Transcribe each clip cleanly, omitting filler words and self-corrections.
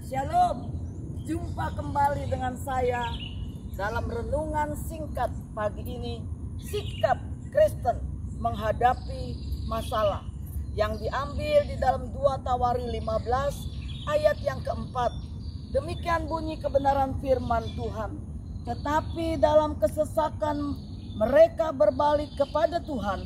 Shalom, jumpa kembali dengan saya dalam renungan singkat pagi ini, sikap Kristen menghadapi masalah, yang diambil di dalam 2 Tawari 15 ayat yang keempat. Demikian bunyi kebenaran firman Tuhan. Tetapi dalam kesesakan mereka berbalik kepada Tuhan,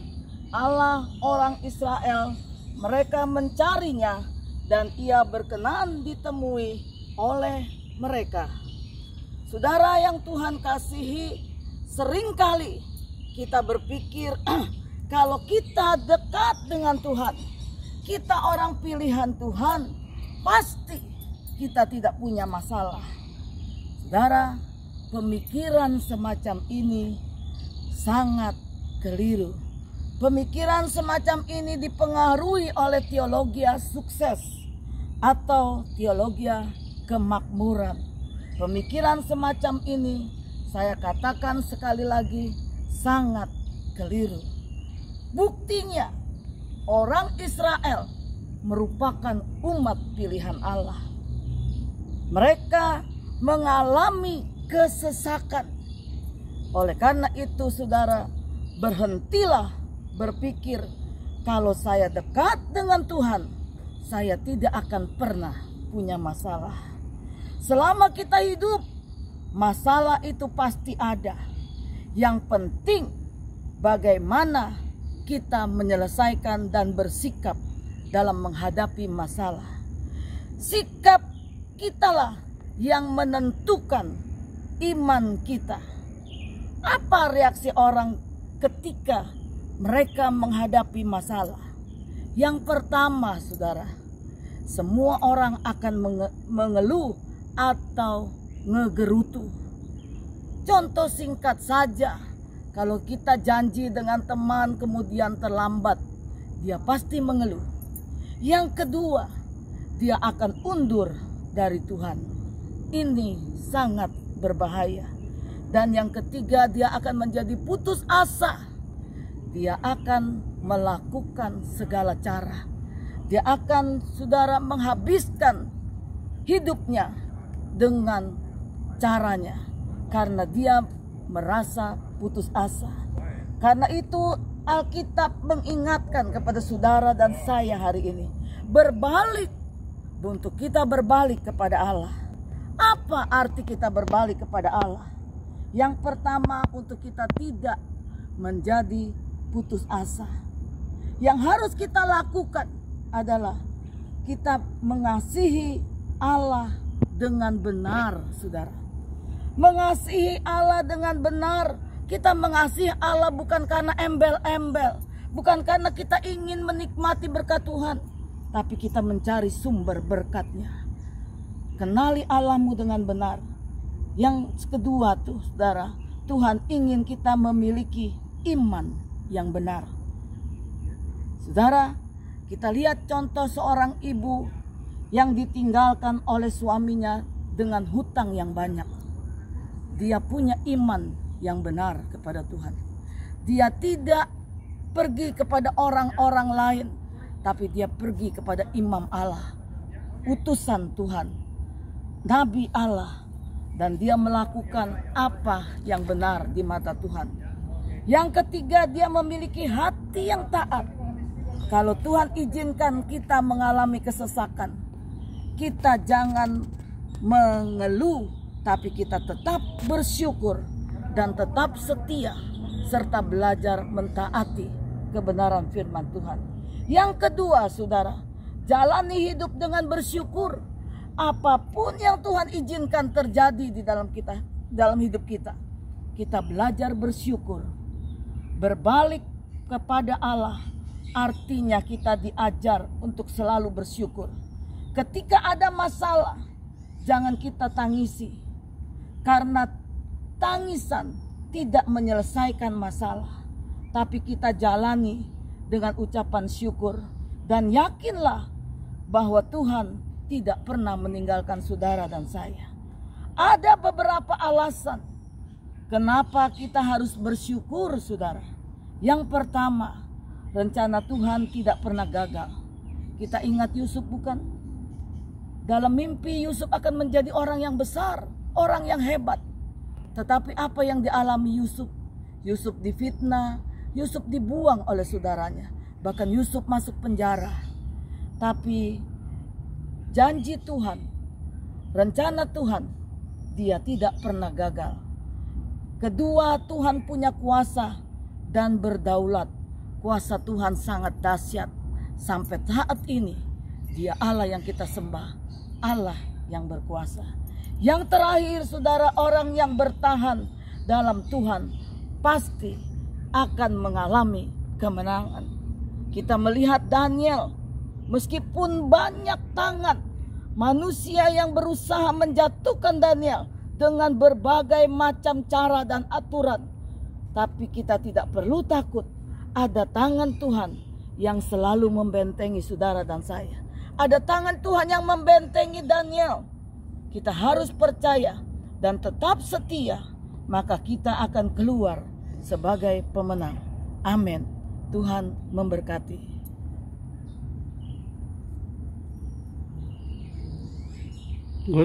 Allah orang Israel. Mereka mencarinya dan ia berkenan ditemui oleh mereka. Saudara yang Tuhan kasihi, seringkali kita berpikir kalau kita dekat dengan Tuhan, kita orang pilihan Tuhan, pasti kita tidak punya masalah. Saudara, pemikiran semacam ini sangat keliru. Pemikiran semacam ini dipengaruhi oleh teologi sukses atau teologi kemakmuran. Pemikiran semacam ini, saya katakan sekali lagi, sangat keliru. Buktinya, orang Israel merupakan umat pilihan Allah. Mereka mengalami kesesakan. Oleh karena itu, saudara, berhentilah berpikir kalau saya dekat dengan Tuhan, saya tidak akan pernah punya masalah. Selama kita hidup, masalah itu pasti ada. Yang penting bagaimana kita menyelesaikan dan bersikap dalam menghadapi masalah. Sikap kitalah yang menentukan iman kita. Apa reaksi orang ketika mereka menghadapi masalah? Yang pertama, saudara, semua orang akan mengeluh atau ngegerutu. Contoh singkat saja, kalau kita janji dengan teman kemudian terlambat, dia pasti mengeluh. Yang kedua, dia akan undur dari Tuhan. Ini sangat berbahaya. Dan yang ketiga, dia akan menjadi putus asa. Dia akan melakukan segala cara. Dia akan, saudara, menghabiskan hidupnya dengan caranya. Karena dia merasa putus asa. Karena itu Alkitab mengingatkan kepada saudara dan saya hari ini. Berbalik, untuk kita berbalik kepada Allah. Apa arti kita berbalik kepada Allah? Yang pertama, untuk kita tidak menjadi putus asa. Yang harus kita lakukan adalah kita mengasihi Allah dengan benar, saudara. Mengasihi Allah dengan benar. Kita mengasihi Allah bukan karena embel-embel, bukan karena kita ingin menikmati berkat Tuhan, tapi kita mencari sumber berkatnya. Kenali Allahmu dengan benar. Yang kedua tuh, saudara, Tuhan ingin kita memiliki iman yang benar. Saudara, kita lihat contoh seorang ibu yang ditinggalkan oleh suaminya dengan hutang yang banyak. Dia punya iman yang benar kepada Tuhan. Dia tidak pergi kepada orang-orang lain, tapi dia pergi kepada imam Allah, utusan Tuhan, nabi Allah, dan dia melakukan apa yang benar di mata Tuhan. Yang ketiga, dia memiliki hati yang taat. Kalau Tuhan izinkan kita mengalami kesesakan, kita jangan mengeluh, tapi kita tetap bersyukur dan tetap setia, serta belajar mentaati kebenaran firman Tuhan. Yang kedua, saudara, jalani hidup dengan bersyukur. Apapun yang Tuhan izinkan terjadi di dalam hidup kita, kita belajar bersyukur. Berbalik kepada Allah artinya kita diajar untuk selalu bersyukur. Ketika ada masalah, jangan kita tangisi, karena tangisan tidak menyelesaikan masalah, tapi kita jalani dengan ucapan syukur. Dan yakinlah bahwa Tuhan tidak pernah meninggalkan saudara dan saya. Ada beberapa alasan kenapa kita harus bersyukur, saudara. Yang pertama, rencana Tuhan tidak pernah gagal. Kita ingat Yusuf bukan? Dalam mimpi Yusuf akan menjadi orang yang besar, orang yang hebat. Tetapi apa yang dialami Yusuf? Yusuf difitnah, Yusuf dibuang oleh saudaranya. Bahkan Yusuf masuk penjara. Tapi janji Tuhan, rencana Tuhan, dia tidak pernah gagal. Kedua, Tuhan punya kuasa dan berdaulat. Kuasa Tuhan sangat dahsyat. Sampai saat ini, Dia Allah yang kita sembah, Allah yang berkuasa. Yang terakhir, saudara, orang yang bertahan dalam Tuhan pasti akan mengalami kemenangan. Kita melihat Daniel, meskipun banyak tangan manusia yang berusaha menjatuhkan Daniel dengan berbagai macam cara dan aturan, tapi kita tidak perlu takut. Ada tangan Tuhan yang selalu membentengi saudara dan saya. Ada tangan Tuhan yang membentengi Daniel. Kita harus percaya dan tetap setia, maka kita akan keluar sebagai pemenang. Amin. Tuhan memberkati.